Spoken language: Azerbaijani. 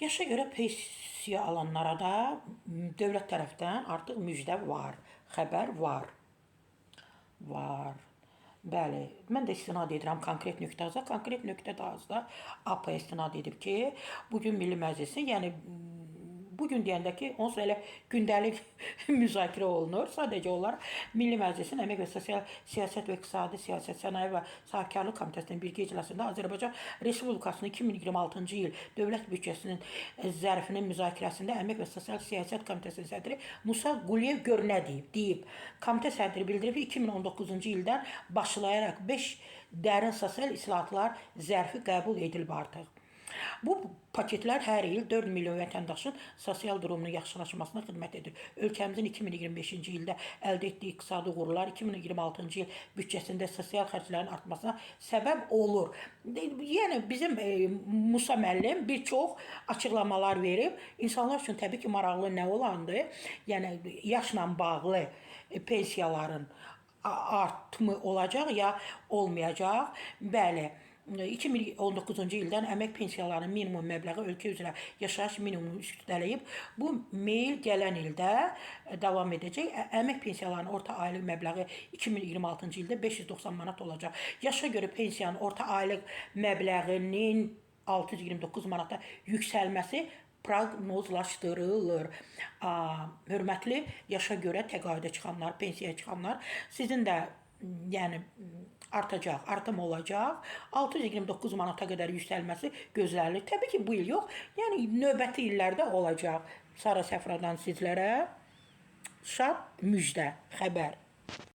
Yaşa görə pensiya alanlara da dövlət tərəfdən artıq müjdə var, xəbər var. Var. Bəli, mən də istinad edirəm konkret nöqtədə. Konkret nöqtədə azda AP istinad edib ki, bugün Milli Məclisin, yəni bugün deyəndə ki, onsuz elə gündəlik müzakirə olunur. Sadəcə olaraq Milli Məclisin Əmək və Sosial Siyasət və İqtisadi Siyasət, Sənaye və Sahibkarlıq Komitəsinin birgə iclasında Azərbaycan Respublikasının 2026-cı il dövlət büdcəsinin zərfinin müzakirəsində Əmək və Sosial Siyasət Komitəsinin sədri Musa Quliyev gör nə deyib. Komitə sədri bildirib ki, 2019-cu ildən başlayaraq 5 dərin sosial islahatlar zərfi qəbul edilib artıq. Bu paketlər hər il 4 milyon vətəndaşın sosial durumunun yaxşılaşmasına xidmət edir. Ölkəmizin 2025-ci ildə əldə etdiyi iqtisadi uğurlar 2026-cı il büdcəsində sosial xərclərin artmasına səbəb olur. Yəni bizim Musa müəllim bir çox açıqlamalar verib. İnsanlar üçün təbii ki, maraqlı nə olandı? Yəni yaşla bağlı pensiyaların artımı olacaq ya olmayacaq? Bəli. 2019-cu ildən əmək pensiyalarının minimum məbləği ölkə üzrə yaşayış minimumu üstələyib. Bu meyil gələn ildə davam edəcək. Əmək pensiyalarının orta aylıq məbləği 2026-cı ildə 590 manat olacaq. Yaşa görə pensiyanın orta aylıq məbləğinin 629 manata yüksəlməsi proqnozlaşdırılır. Hörmətli yaşa görə təqaüdə çıxanlar, pensiyaya çıxanlar, sizin də yəni artacaq, artım olacaq. 629 manata qədər yüksəlməsi gözlənilir. Təbii ki, bu il yox, yəni növbəti illərdə olacaq. Sara Səfradan sizlərə şad müjdə, xəbər.